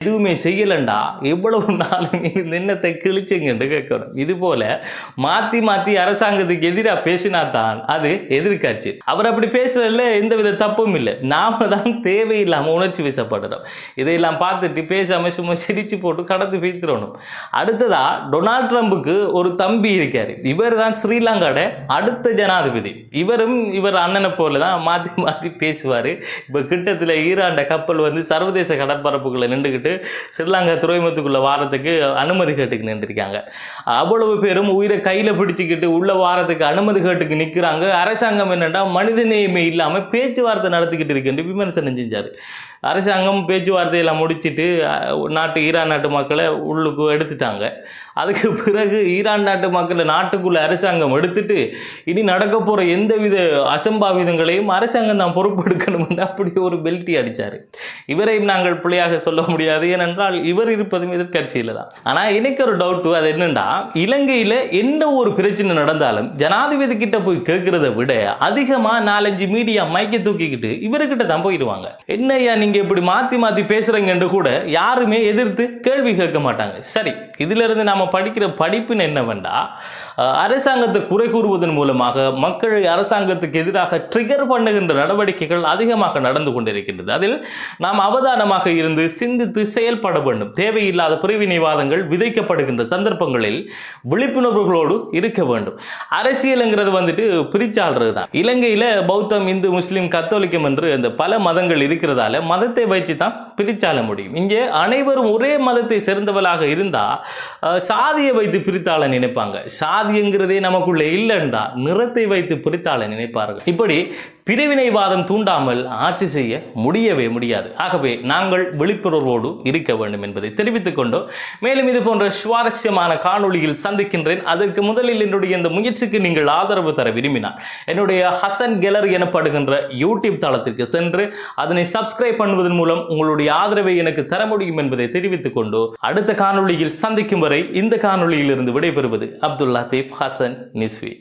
எதுவுமே செய்யலண்டா எவ்வளவு நாள் நின்னத்தை கிழிச்சுங்கன்னு கேட்கணும். இது போல மாத்தி மாத்தி அரசாங்கத்துக்கு எதிராக பேசினா தான் அது எதிர்காட்சி. அவர் அப்படி பேசுறதுல எந்தவித தப்பும் இல்லை. நாம தான் தேவையில்லாம உணர்ச்சி வசப்படுறோம். இதையெல்லாம் பார்த்துட்டு பேசாம சும்மா சிரிச்சு போட்டு கடந்து வைத்திரணும். அடுத்ததா டொனால்ட் ட்ரம்புக்கு ஒரு தம்பி இருக்காரு. இவர் தான் ஸ்ரீலங்காவோட அடுத்த ஜனாதிபதி. இவர் அண்ணனை போல தான் மாத்தி மாத்தி பேசுவாரு. இப்ப கிட்டத்தில் ஈரான் கப்பல் வந்து சர்வதேச கடற்பரப்புகளை நின்றுகிட்டு ஸ்ரீலங்கா துறைமுகத்துக்குள்ள வாரத்துக்கு அனுமதி கேட்டுக்கு நின்றுருக்காங்க. அவ்வளவு பேரும் உயிரை கையில பிடிச்சுக்கிட்டு உள்ள வாரத்துக்கு அனுமதி கேட்டுக்கு நிற்கிறாங்க. அரசாங்கம் என்னன்னா மனித நேயமே இல்லாம பேச்சுவார்த்தை நடத்திக்கிட்டு இருக்குன்னு விமர்சனம் செஞ்சாரு. அரசாங்கம் பேச்சுவார்த்தையெல்லாம் முடிச்சுட்டு ஈரான் நாட்டு மக்களை உள்ளுக்கு எடுத்துட்டாங்க. அதுக்கு பிறகு ஈரான் நாட்டு மக்களை நாட்டுக்குள்ள அரசாங்கம் எடுத்துட்டு இனி நடக்க போற எந்தவித அசம்பாவிதங்களையும் அரசாங்கம் தான் பொறுப்பெடுக்கணும்னு அப்படி ஒரு பெல்ட்டி அடிச்சாரு. இவரையும் நாங்கள் பிள்ளையாக சொல்ல முடியாது. ஏனென்றால் இவர் இருப்பதும் எதிர்கட்சியில தான். ஆனா எனக்கு ஒரு டவுட், அது என்னன்னா இலங்கையில எந்த ஒரு பிரச்சனை நடந்தாலும் ஜனாதிபதி கிட்ட போய் கேட்கறத விட அதிகமா 4-5 மீடியா மைக்க தூக்கிக்கிட்டு இவர்கிட்ட தான் போயிடுவாங்க. என்னையா நீங்க இப்படி மாத்தி மாத்தி பேசுறீங்கன்னு கூட யாருமே எதிர்த்து கேள்வி கேட்க மாட்டாங்க. சரி, இதுல இருந்து நாம படிக்கிற படிப்புன்னு என்னவென்றா, அரசாங்கத்தை குறை கூறுவதன் மூலமாக மக்களை அரசாங்கத்துக்கு எதிராக ட்ரிகர் பண்ணுகின்ற நடவடிக்கைகள் அதிகமாக நடந்து கொண்டிருக்கின்றது. அதில் நாம் அவதானமாக இருந்து சிந்தித்து செயல்பட வேண்டும். தேவையில்லாத பிரிவினைவாதங்கள் விதைக்கப்படுகின்ற சந்தர்ப்பங்களில் விழிப்புணர்வுகளோடு இருக்க வேண்டும். அரசியல்ங்கிறது வந்துட்டு பிரிச்சாடுறது தான். இலங்கையில பௌத்தம், இந்து, முஸ்லிம், கத்தோலிக்கம் என்று அந்த பல மதங்கள் இருக்கிறதால மதத்தை வைத்து தான் பிரிச்சால முடியும். இங்கே அனைவரும் ஒரே மதத்தை சேர்ந்தவர்களாக இருந்தா சாதியை வைத்து பிரித்தாள நினைப்பாங்க. சாதிங்கிறதே நமக்குள்ள இல்லைன்றா நிறத்தை வைத்து பிரித்தாள நினைப்பார்கள். இப்படி பிரிவினைவாதம் தூண்டாமல் ஆட்சி செய்ய முடியவே முடியாது. ஆகவே நாங்கள் விழிப்புணர்வோடு இருக்க வேண்டும் என்பதை தெரிவித்துக் கொண்டு மேலும் இது போன்ற சுவாரஸ்யமான காணொளியில் சந்திக்கின்றேன். அதற்கு முதலில் என்னுடைய இந்த முயற்சிக்கு நீங்கள் ஆதரவு தர விரும்பினார் என்னுடைய ஹசன் கேலரி எனப்படுகின்ற யூடியூப் தளத்திற்கு சென்று அதனை சப்ஸ்கிரைப் பண்ணுவதன் மூலம் உங்களுடைய ஆதரவை எனக்கு தர முடியும் என்பதை தெரிவித்துக் கொண்டு அடுத்த காணொளியில் சந்திக்கும் வரை இந்த காணொளியில் இருந்து விடைபெறுவது அப்துல் லத்தீப் ஹசன் நிஸ்வி.